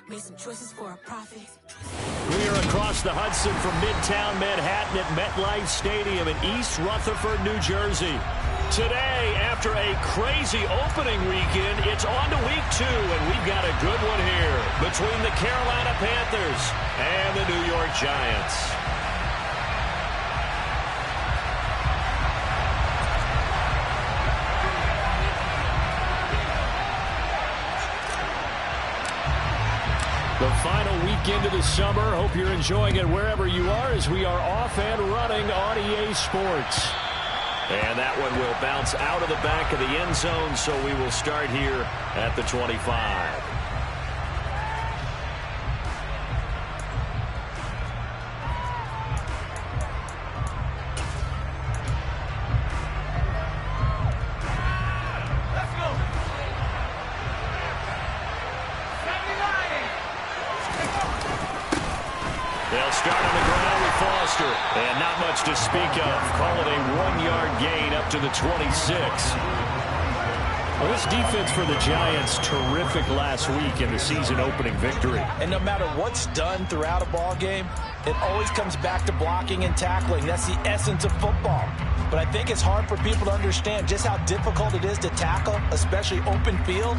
Made some choices for a profit. We are across the Hudson from Midtown Manhattan at MetLife Stadium in East Rutherford, New Jersey. Today, after a crazy opening weekend, it's on to week 2, and we've got a good one here between the Carolina Panthers and the New York Giants. The final weekend of the summer. Hope you're enjoying it wherever you are as we are off and running on EA Sports. And that one will bounce out of the back of the end zone, so we will start here at the 25. They'll start on the ground with Foster. And not much to speak of. Call it a 1-yard gain up to the 26. Well, this defense for the Giants, terrific last week in the season opening victory. And no matter what's done throughout a ball game, it always comes back to blocking and tackling. That's the essence of football. But I think it's hard for people to understand just how difficult it is to tackle, especially open field.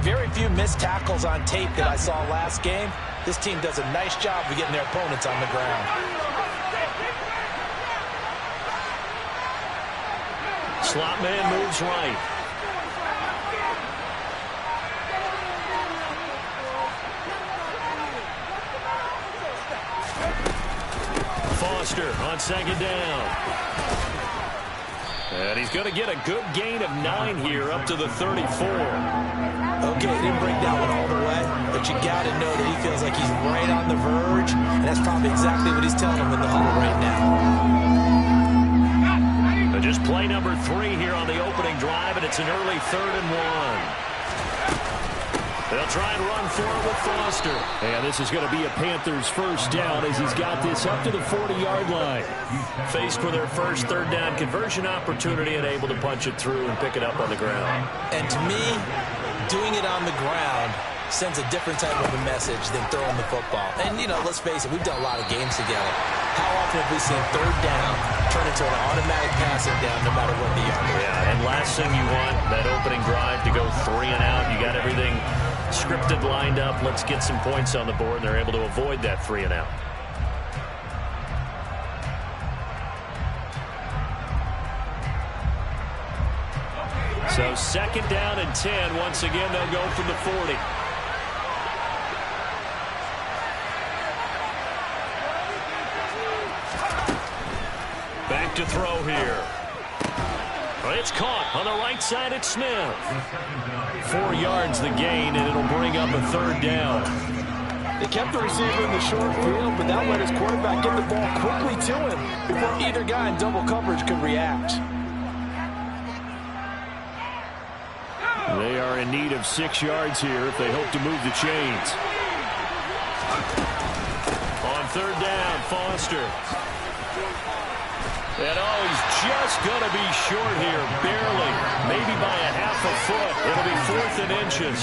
Very few missed tackles on tape that I saw last game. This team does a nice job of getting their opponents on the ground. Slot man moves right. Foster on second down. And he's going to get a good gain of 9 here up to the 34. Okay, he didn't break that one all the way, but you got to know that he feels like he's right on the verge, and that's probably exactly what he's telling him in the huddle right now. But just play number 3 here on the opening drive, and it's an early 3rd and 1. They'll try and run for it with Foster. And this is going to be a Panthers first down as he's got this up to the 40-yard line. Faced with their first 3rd down conversion opportunity and able to punch it through and pick it up on the ground. And to me, doing it on the ground sends a different type of a message than throwing the football. And, you know, let's face it, we've done a lot of games together. How often have we seen 3rd down turn into an automatic passing down no matter what the yard is? Yeah, and last thing you want, that opening drive to go 3 and out. You got everything scripted, lined up. Let's get some points on the board, and they're able to avoid that 3 and out. So 2nd down and 10. Once again, they'll go from the 40. Back to throw here. It's caught on the right side. It's Smith. 4 yards the gain, and it'll bring up a 3rd down. They kept the receiver in the short field, but that let his quarterback get the ball quickly to him before either guy in double coverage could react. They are in need of 6 yards here if they hope to move the chains. On 3rd down, Foster. And he's just going to be short here, barely, maybe by a half a foot. It'll be 4th and inches.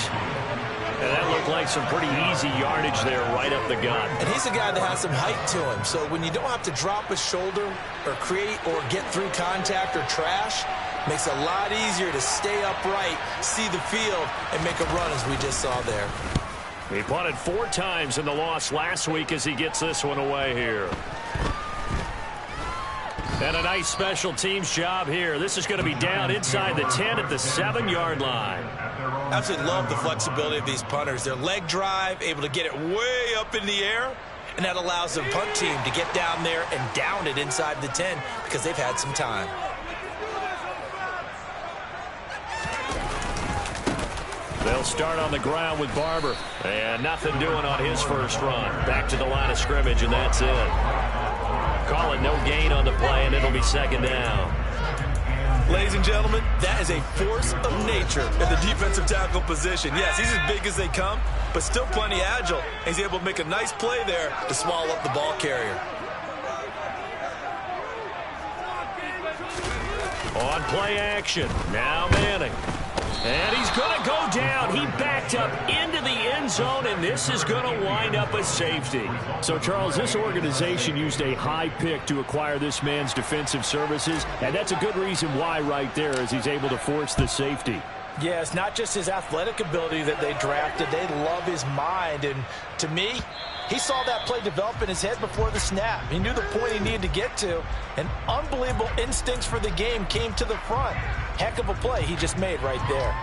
And that looked like some pretty easy yardage there right up the gut. And he's a guy that has some height to him, so when you don't have to drop a shoulder or create or get through contact or trash, makes it a lot easier to stay upright, see the field, and make a run as we just saw there. He punted 4 times in the loss last week as he gets this one away here. And a nice special teams job here. This is going to be down inside the 10 at the 7-yard line. Absolutely love the flexibility of these punters. Their leg drive, able to get it way up in the air, and that allows the punt team to get down there and down it inside the 10 because they've had some time. They'll start on the ground with Barber. And nothing doing on his first run. Back to the line of scrimmage, and that's it. Call it no gain on the play, and it'll be 2nd down. Ladies and gentlemen, that is a force of nature in the defensive tackle position. Yes, he's as big as they come, but still plenty agile. He's able to make a nice play there to swallow up the ball carrier. On play action, now Manning. And he's going to go down. He backed up into the end zone, and this is going to wind up a safety. So, Charles, this organization used a high pick to acquire this man's defensive services, and that's a good reason why right there, as he's able to force the safety. Yeah, it's not just his athletic ability that they drafted. They love his mind, and to me, he saw that play develop in his head before the snap. He knew the point he needed to get to, and unbelievable instincts for the game came to the front. Heck of a play he just made right there.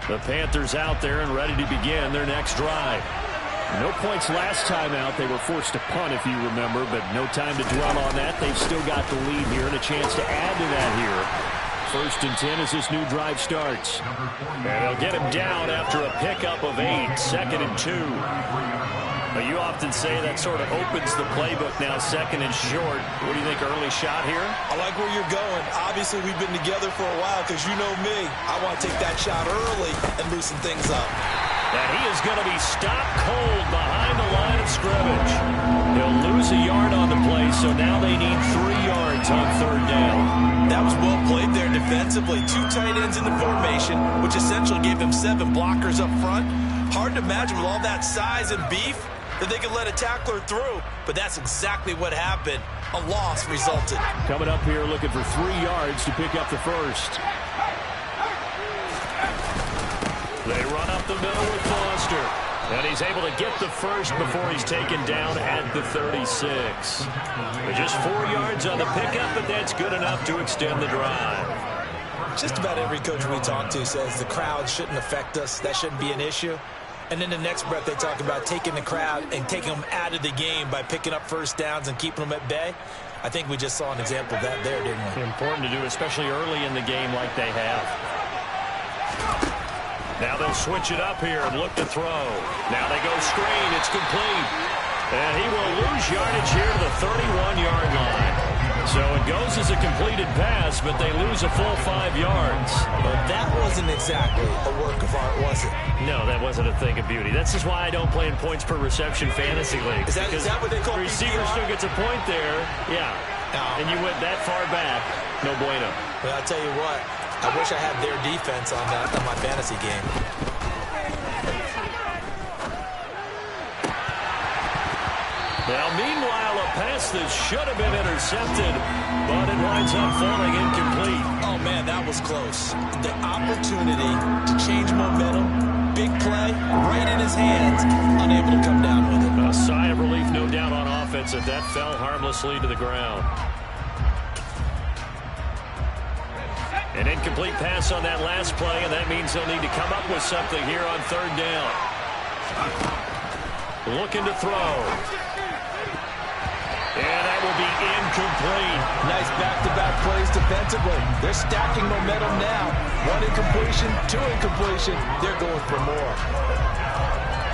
The Panthers out there and ready to begin their next drive. No points last time out. They were forced to punt, if you remember, but no time to dwell on that. They've still got the lead here and a chance to add to that here. 1st and 10 as this new drive starts. And they'll get him down after a pickup of 8, 2nd and 2. But you often say that sort of opens the playbook now, 2nd and short. What do you think, early shot here? I like where you're going. Obviously, we've been together for a while because you know me. I want to take that shot early and loosen things up. And he is going to be stopped cold behind the line of scrimmage. He'll lose a yard on the play, so now they need 3 yards on 3rd down. That was well played there defensively. 2 tight ends in the formation, which essentially gave them 7 blockers up front. Hard to imagine with all that size and beef that they could let a tackler through, but that's exactly what happened. A loss resulted. Coming up here looking for 3 yards to pick up the first. They run up the middle with Foster. And he's able to get the first before he's taken down at the 36. But just 4 yards on the pickup, but that's good enough to extend the drive. Just about every coach we talk to says the crowd shouldn't affect us. That shouldn't be an issue. And then the next breath they talk about taking the crowd and taking them out of the game by picking up first downs and keeping them at bay. I think we just saw an example of that there, didn't we? Important to do, especially early in the game like they have. Now they'll switch it up here and look to throw. Now they go screen. It's complete. And he will lose yardage here to the 31-yard line. So it goes as a completed pass, but they lose a full 5 yards. Well, that wasn't exactly a work of art, was it? No, that wasn't a thing of beauty. This is why I don't play in points per reception fantasy league. Is that what they call receiver PPR? still gets a point there. Yeah. No. And you went that far back. No bueno. Well, I'll tell you what. I wish I had their defense on my fantasy game. Now, meanwhile, a pass that should have been intercepted, but it winds up falling incomplete. Oh, man, that was close. The opportunity to change momentum, big play, right in his hands, unable to come down with it. A sigh of relief, no doubt, on offense, that fell harmlessly to the ground. An incomplete pass on that last play, and that means they'll need to come up with something here on 3rd down. Looking to throw. And that will be incomplete. Nice back-to-back plays defensively. They're stacking momentum now. 1 incompletion, 2 incompletion. They're going for more.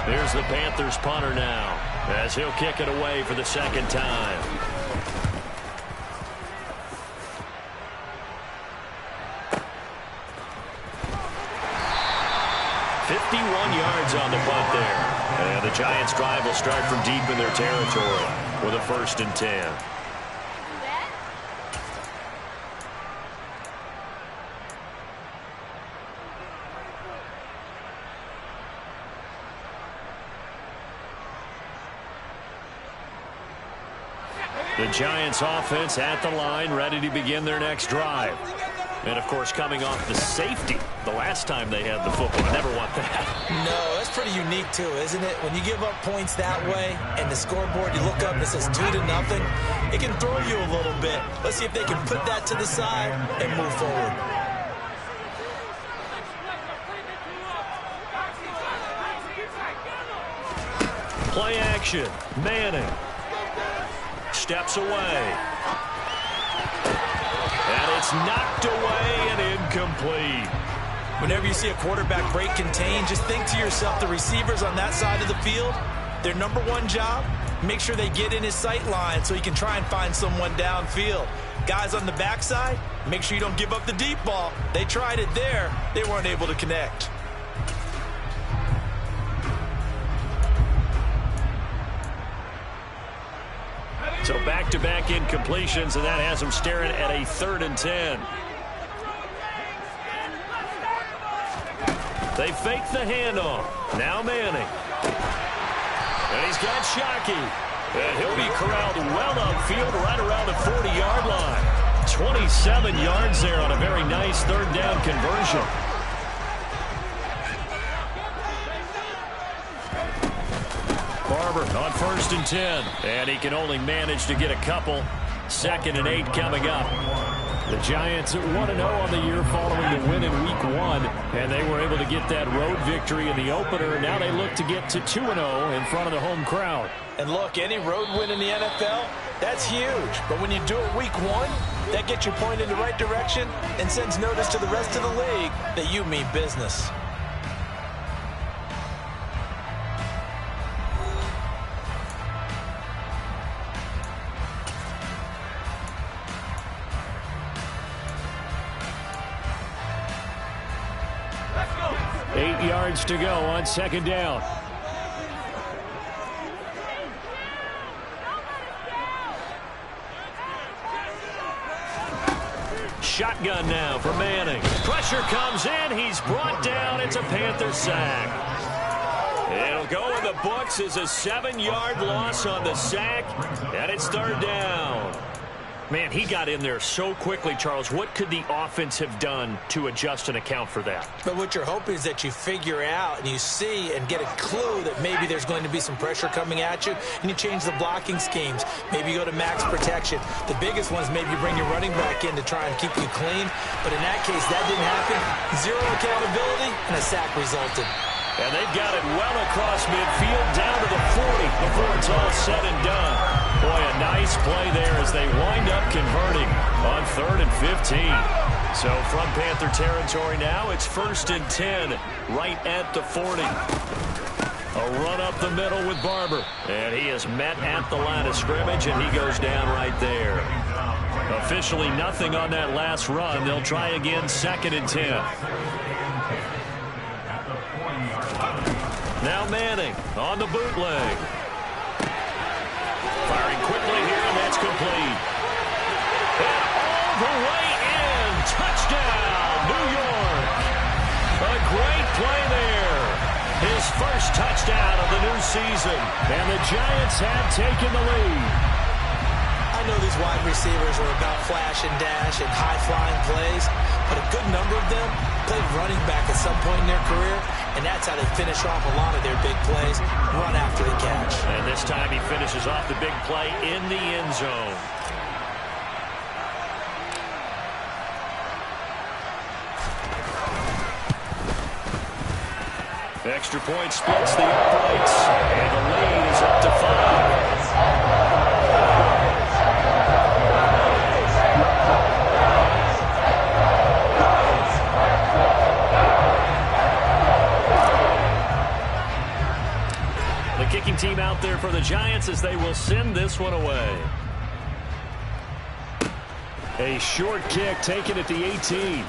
Here's the Panthers punter now, as he'll kick it away for the 2nd time. Yards on the punt there. And the Giants' drive will start from deep in their territory with a 1st and 10. The Giants' offense at the line, ready to begin their next drive. And, of course, coming off the safety the last time they had the football. I never want that. No, that's pretty unique, too, isn't it? When you give up points that way and the scoreboard, you look up and it says 2-0, it can throw you a little bit. Let's see if they can put that to the side and move forward. Play action. Manning steps away. And it's knocked away and incomplete. Whenever you see a quarterback break contain, just think to yourself, the receivers on that side of the field, their number 1 job, make sure they get in his sight line so he can try and find someone downfield. Guys on the backside, make sure you don't give up the deep ball. They tried it there. They weren't able to connect. So back-to-back incompletions, and that has him staring at a 3rd and 10. They fake the handoff. Now Manning. And he's got Shockey. And he'll be corralled well upfield right around the 40-yard line. 27 yards there on a very nice 3rd down conversion. Barber on 1st and 10. And he can only manage to get a couple. 2nd and 8 coming up. The Giants at 1-0 on the year following the win in Week 1. And they were able to get that road victory in the opener. And now they look to get to 2-0 in front of the home crowd. And look, any road win in the NFL, that's huge. But when you do it Week 1, that gets you pointed in the right direction and sends notice to the rest of the league that you mean business. Let's go. 8 yards to go on 2nd down. Shotgun now for Manning. Pressure comes in. He's brought down. It's a Panther sack. It'll go in the books as a 7-yard loss on the sack, and it's 3rd down. Man, he got in there so quickly, Charles. What could the offense have done to adjust and account for that? But what you're hoping is that you figure out and you see and get a clue that maybe there's going to be some pressure coming at you, and you change the blocking schemes. Maybe you go to max protection. The biggest one is maybe you bring your running back in to try and keep you clean. But in that case, that didn't happen. 0 accountability, and a sack resulted. And they've got it well across midfield, down to the 40 before it's all said and done. Boy, a nice play there as they wind up converting on 3rd and 15. So from Panther territory now, it's 1st and 10 right at the 40. A run up the middle with Barber. And he is met at the line of scrimmage, and he goes down right there. Officially nothing on that last run. They'll try again 2nd and 10. Now Manning on the bootleg. Firing quickly here, and that's complete. And all the way in. Touchdown, New York. A great play there. His first touchdown of the new season. And the Giants have taken the lead. I know these wide receivers are about flash and dash and high-flying plays, but a good number of them played running back at some point in their career, and that's how they finish off a lot of their big plays, run after the catch. And this time he finishes off the big play in the end zone. Extra point splits the uprights, and the lead is up to 5. Kicking team out there for the Giants as they will send this one away. A short kick taken at the 18.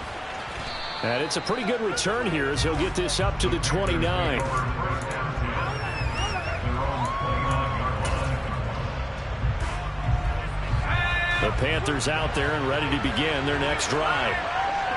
And it's a pretty good return here as he'll get this up to the 29. The Panthers out there and ready to begin their next drive.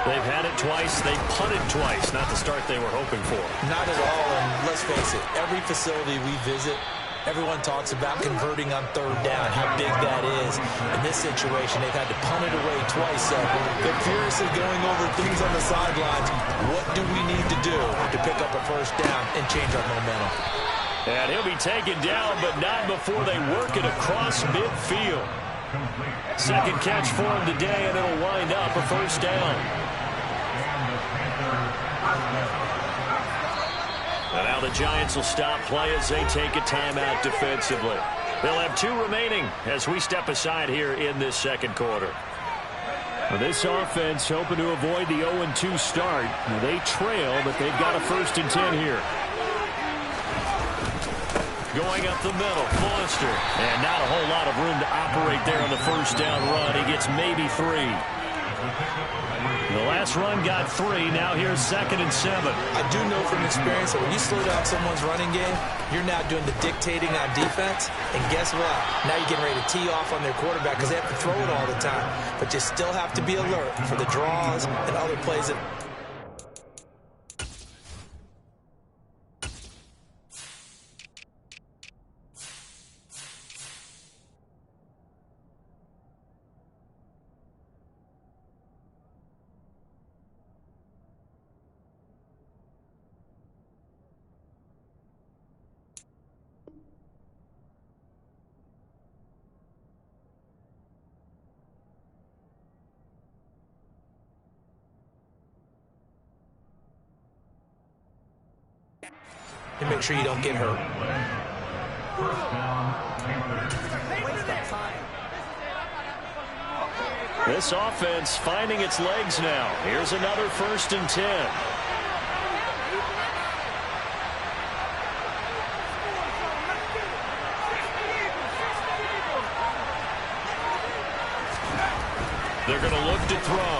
They've had it twice. They punted twice. Not the start they were hoping for. Not at all, and let's face it, every facility we visit, everyone talks about converting on 3rd down, how big that is. In this situation, they've had to punt it away twice, so they're furiously going over things on the sidelines. What do we need to do to pick up a 1st down and change our momentum? And he'll be taken down, but not before they work it across midfield. 2nd catch for him today, and it'll wind up a 1st down. And now the Giants will stop play as they take a timeout defensively. They'll have 2 remaining as we step aside here in this 2nd quarter. Well, this offense hoping to avoid the 0-2 start. They trail, but they've got a 1st and 10 here. Going up the middle, Foster. And not a whole lot of room to operate there on the 1st down run. He gets maybe 3. The last run got 3. Now here's 2nd and 7. I do know from experience that when you slow down someone's running game, you're now doing the dictating on defense. And guess what? Now you're getting ready to tee off on their quarterback because they have to throw it all the time. But you still have to be alert for the draws and other plays that... And make sure you don't get hurt. This offense finding its legs now. Here's another 1st and 10. They're going to look to throw.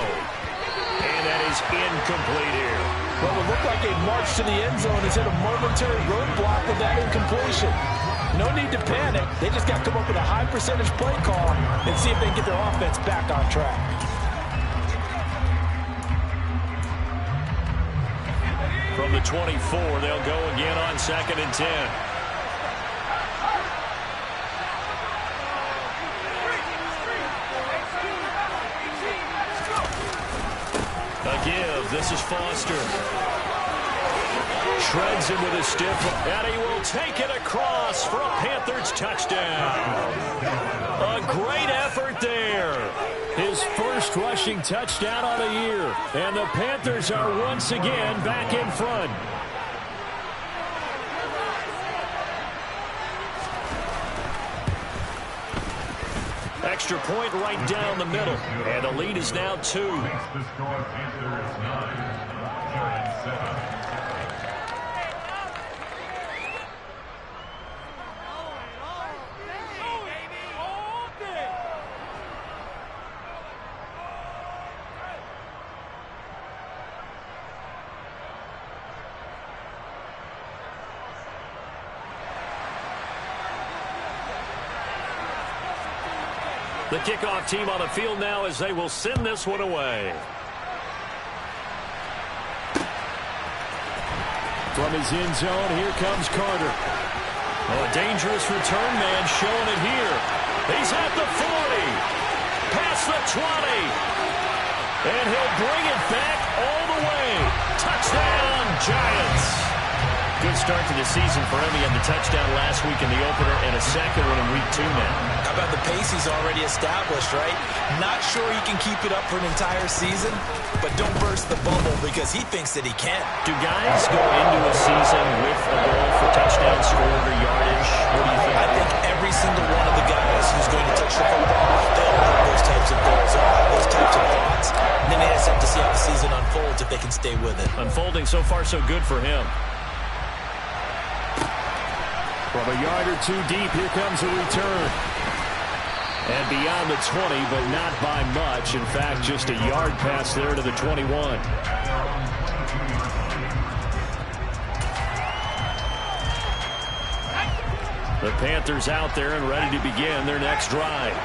And that is incomplete here. Well, it looked like a march to the end zone has hit a momentary roadblock with that incompletion. No need to panic. They just got to come up with a high percentage play call and see if they can get their offense back on track. From the 24, they'll go again on 2nd and 10. A give. This is Foster. Shreds him with a stiff, and he will take it across for a Panthers touchdown. A great effort there. His first rushing touchdown on the year. And the Panthers are once again back in front. Extra point right down the middle. And the lead is now 2. The kickoff team on the field now as they will send this one away. From his end zone, here comes Carter. Oh, a dangerous return man showing it here. He's at the 40. Past the 20. And he'll bring it back all the way. Touchdown, Giants. Good start to the season for him. He had the touchdown last week in the opener and a second one in week 2 now. How about the pace he's already established, right? Not sure he can keep it up for an entire season, but don't burst the bubble because he thinks that he can. Do guys go into a season with a goal for touchdown scored or yardage? What do you think? I think every single one of the guys who's going to touch the football, they'll have those types of goals, they'll have those types of thoughts. And then they just have to see how the season unfolds if they can stay with it. Unfolding so far so good for him. From a yard or 2 deep, here comes a return. And beyond the 20, but not by much. In fact, just a yard pass there to the 21. The Panthers out there and ready to begin their next drive.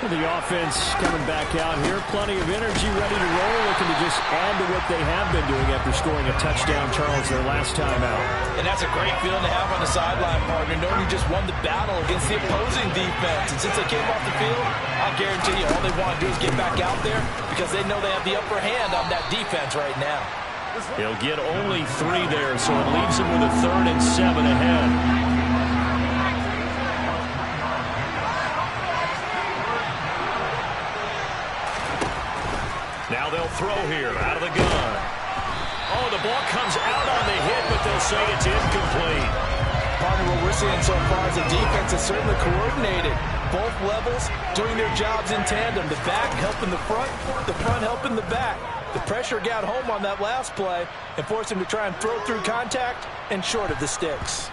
The offense coming back out here. Plenty of energy, ready to roll. Looking to just add to what they have been doing after scoring a touchdown, Charles, their last time out. And that's a great feeling to have on the sideline, partner, knowing you just won the battle against the opposing defense. And since they came off the field, I'll guarantee you all they want to do is get back out there because they know they have the upper hand on that defense right now. He'll get only 3 there, so it leaves him with a 3rd and 7 ahead. Now they'll throw here out of the gun. Oh, the ball comes out on the hit, but they'll say it's incomplete. Partner, what we're seeing so far is the defense is certainly coordinated. Both levels doing their jobs in tandem. The back helping the front helping the back. The pressure got home on that last play and forced him to try and throw through contact and short of the sticks.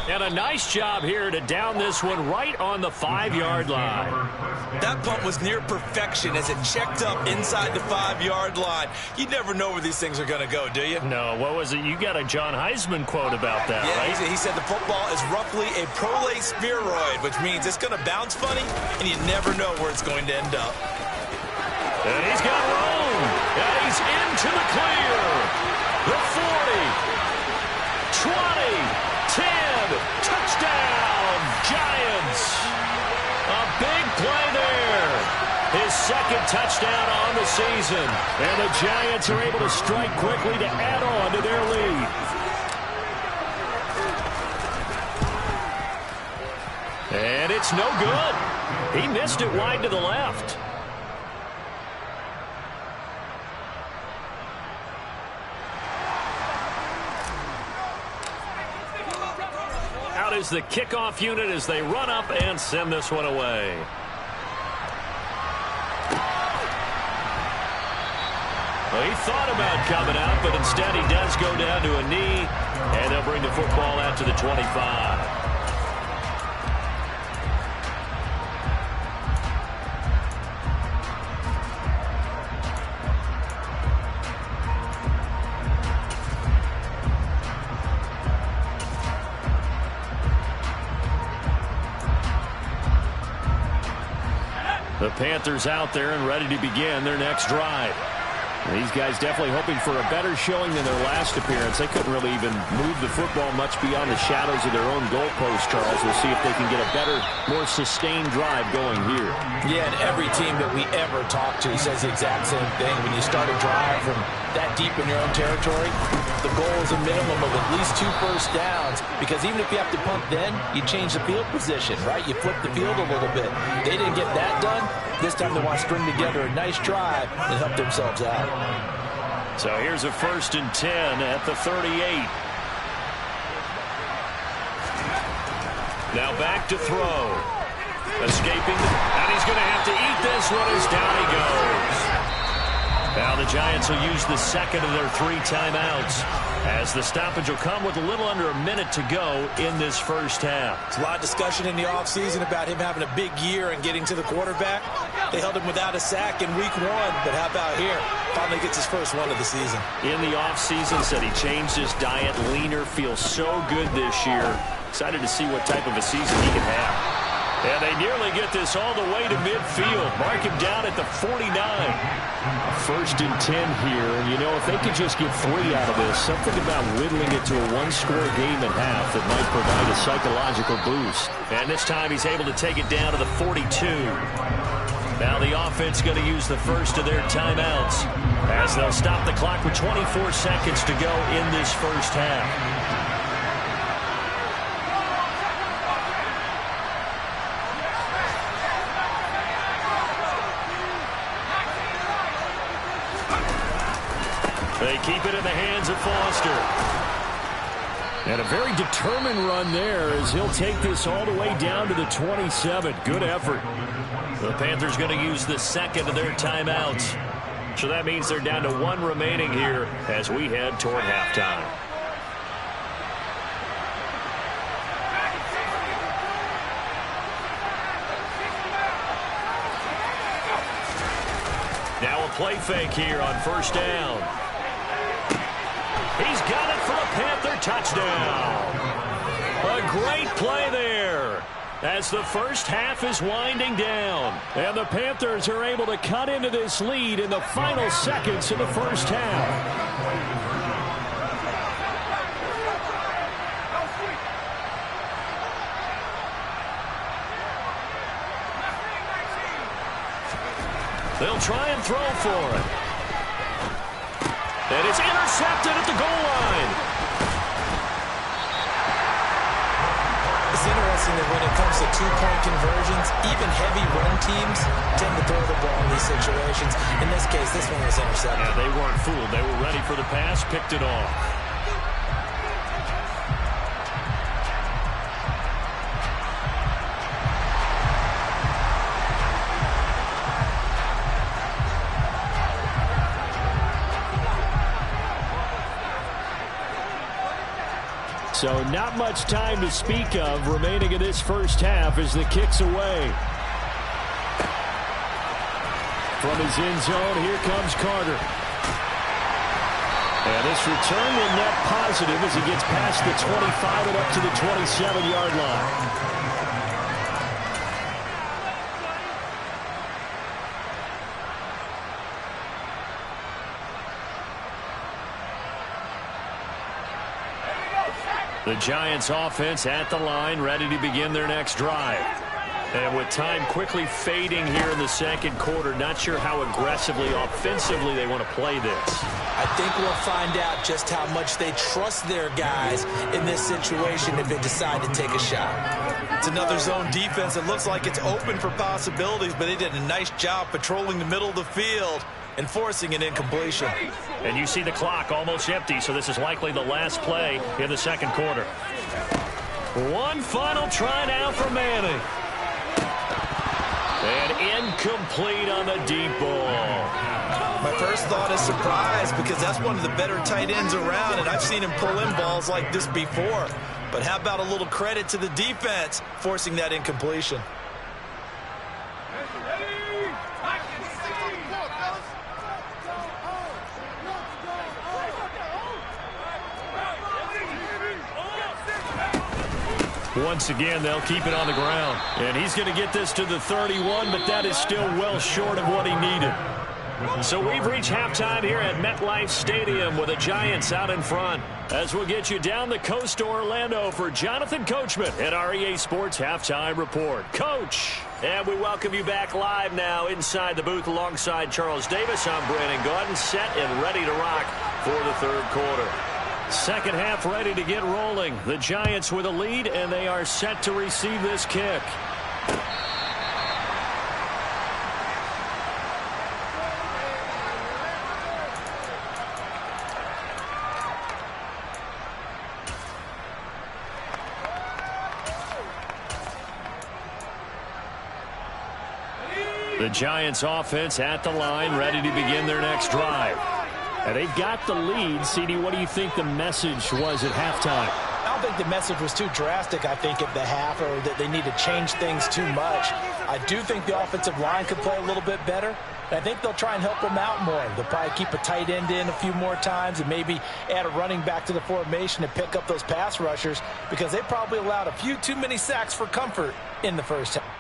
And a nice job here to down this one right on the 5-yard line. That punt was near perfection as it checked up inside the 5-yard line. You never know where these things are going to go, do you? No, what was it? You got a John Heisman quote about that, right? He said the football is roughly a prolate spheroid, which means it's going to bounce funny, and you never know where it's going to end up. And he's got room. And he's into the clear. The 40, 20, 10, touchdown, Giants. A big play there. His second touchdown on the season. And the Giants are able to strike quickly to add on to their lead. And it's no good. He missed it wide to the left. Out is the kickoff unit as they run up and send this one away. Well, he thought about coming out, but instead he does go down to a knee, and they'll bring the football out to the 25. The Panthers out there and ready to begin their next drive. These guys definitely hoping for a better showing than their last appearance. They couldn't really even move the football much beyond the shadows of their own goalpost, Charles. We'll see if they can get a better, more sustained drive going here. Yeah, and every team that we ever talk to says the exact same thing. When you start a drive from that deep in your own territory, the goal is a minimum of at least 2 first downs, because even if you have to punt then, you change the field position, right? You flip the field a little bit. They didn't get that done. This time they want to string together a nice drive and help themselves out. So here's a 1st and 10 at the 38. Now back to throw. Escaping, and he's going to have to eat this one as down he goes. Now the Giants will use the second of their 3 timeouts, as the stoppage will come with a little under a minute to go in this first half. There's a lot of discussion in the offseason about him having a big year and getting to the quarterback. They held him without a sack in week 1, but how about here? Finally gets his first one of the season. In the offseason, said he changed his diet, leaner, feels so good this year. Excited to see what type of a season he can have. And they nearly get this all the way to midfield. Mark him down at the 49. 1st and 10 here. And, you know, if they could just get 3 out of this, something about whittling it to a 1-score game at half that might provide a psychological boost. And this time he's able to take it down to the 42. Now the offense going to use the first of their timeouts, as they'll stop the clock with 24 seconds to go in this first half. They keep it in the hands of Foster. And a very determined run there as he'll take this all the way down to the 27. Good effort. The Panthers going to use the second of their timeouts. So that means they're down to 1 remaining here as we head toward halftime. Now a play fake here on 1st down. He's got it for a Panther touchdown. A great play there as the first half is winding down. And the Panthers are able to cut into this lead in the final seconds of the first half. They'll try and throw for it. And it's intercepted at the goal line. It's interesting that when it comes to 2-point conversions, even heavy run teams tend to throw the ball in these situations. In this case, this one was intercepted. Yeah, they weren't fooled. They were ready for the pass, picked it off. So not much time to speak of remaining in this first half as the kick's away. From his end zone, here comes Carter. And this return will net positive as he gets past the 25 and up to the 27-yard line. The Giants offense at the line, ready to begin their next drive. And with time quickly fading here in the second quarter, not sure how aggressively, offensively they want to play this. I think we'll find out just how much they trust their guys in this situation if they decide to take a shot. It's another zone defense. It looks like it's open for possibilities, but they did a nice job patrolling the middle of the field and forcing an incompletion. And you see the clock almost empty, so this is likely the last play in the second quarter. One final try now for Manning. And incomplete on the deep ball. My first thought is surprise because that's one of the better tight ends around, and I've seen him pull in balls like this before. But how about a little credit to the defense forcing that incompletion? Once again, they'll keep it on the ground. And he's going to get this to the 31, but that is still well short of what he needed. So we've reached halftime here at MetLife Stadium with the Giants out in front. As we'll get you down the coast to Orlando for Jonathan Coachman at our EA Sports Halftime Report. Coach, and we welcome you back live now inside the booth alongside Charles Davis. I'm Brandon Gaudin, set and ready to rock for the third quarter. Second half ready to get rolling. The Giants with a lead, and they are set to receive this kick. The Giants offense at the line, ready to begin their next drive. And they've got the lead. CD, what do you think the message was at halftime? I don't think the message was too drastic, I think, at the half, or that they need to change things too much. I do think the offensive line could play a little bit better. And I think they'll try and help them out more. They'll probably keep a tight end in a few more times and maybe add a running back to the formation to pick up those pass rushers because they probably allowed a few too many sacks for comfort in the first half.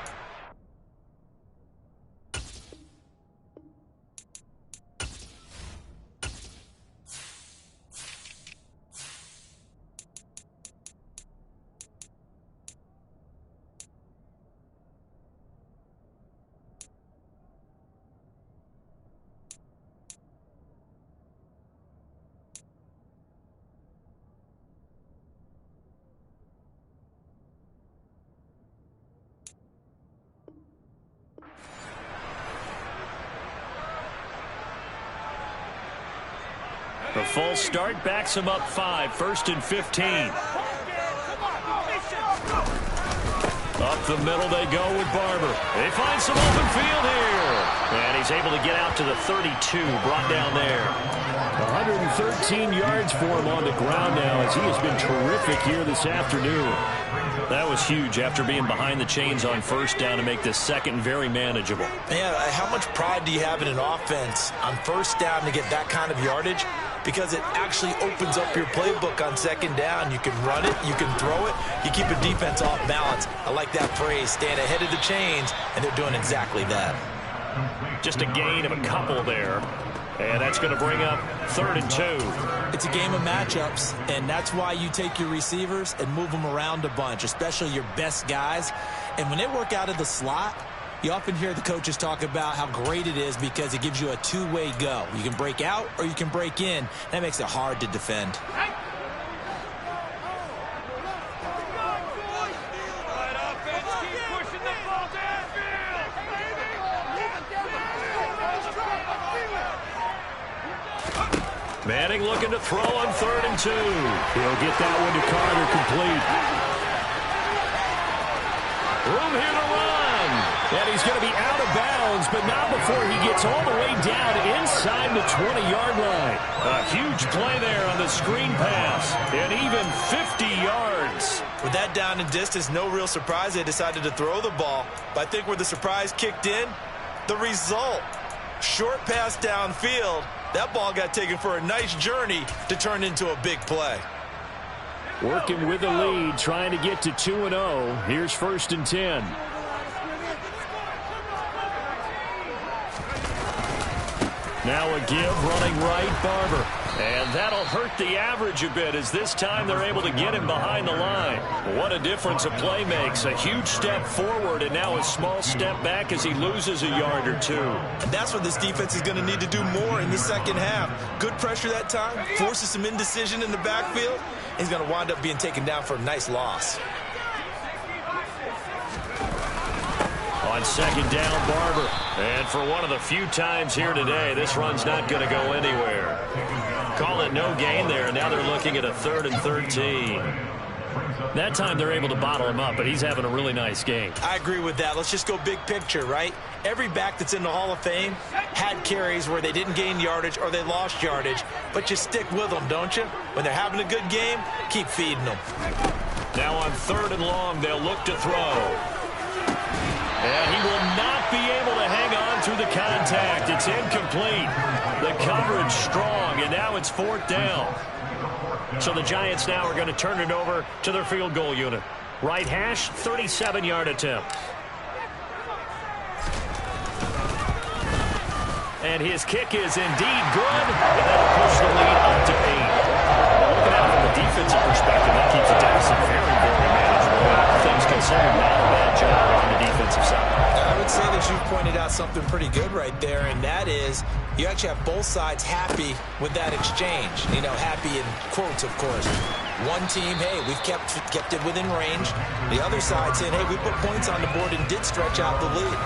The false start backs him up 5, 1st and 15. Up the middle they go with Barber. They find some open field here. And he's able to get out to the 32, brought down there. 113 yards for him on the ground now as he has been terrific here this afternoon. That was huge after being behind the chains on first down to make this second very manageable. Man, how much pride do you have in an offense on first down to get that kind of yardage? Because it actually opens up your playbook on second down. You can run it, you can throw it, you keep a defense off balance. I like that phrase, stand ahead of the chains, and they're doing exactly that. Just a gain of a couple there. And that's going to bring up 3rd and 2. It's a game of matchups, and that's why you take your receivers and move them around a bunch, especially your best guys. And when they work out of the slot, you often hear the coaches talk about how great it is because it gives you a two-way go. You can break out or you can break in. That makes it hard to defend. Manning looking to throw on 3rd and 2. He'll get that one to Carter complete. Room here to run. And he's going to be out of bounds, but not before he gets all the way down inside the 20-yard line. A huge play there on the screen pass, and even 50 yards. With that down and distance, no real surprise they decided to throw the ball. But I think where the surprise kicked in, the result. Short pass downfield. That ball got taken for a nice journey to turn into a big play. Working with the lead, trying to get to 2-0. Here's 1st and 10. Now a give, running right, Barber. And that'll hurt the average a bit as this time they're able to get him behind the line. What a difference a play makes. A huge step forward and now a small step back as he loses a yard or two. And that's what this defense is going to need to do more in the second half. Good pressure that time, forces some indecision in the backfield. He's going to wind up being taken down for a nice loss. On 2nd down, Barber. And for one of the few times here today, this run's not going to go anywhere. Call it no gain there. Now they're looking at a 3rd and 13. That time they're able to bottle him up, but he's having a really nice game. I agree with that. Let's just go big picture, right? Every back that's in the Hall of Fame had carries where they didn't gain yardage or they lost yardage, but you stick with them, don't you? When they're having a good game, keep feeding them. Now on 3rd and long, they'll look to throw. And he will not be able to hang on through the contact. It's incomplete. The coverage strong, and now it's 4th down. So the Giants now are going to turn it over to their field goal unit. Right hash, 37-yard attempt. And his kick is indeed good, and that'll push the lead up to 8. Looking at it from a defensive perspective, that keeps the deficit very, very manageable. Things considered, not a bad job on the defensive side. I would say that you've pointed out something pretty good right there, and that is you actually have both sides happy with that exchange. You know, happy in quotes, of course. One team, hey, we've kept it within range. The other side saying, hey, we put points on the board and did stretch out the lead.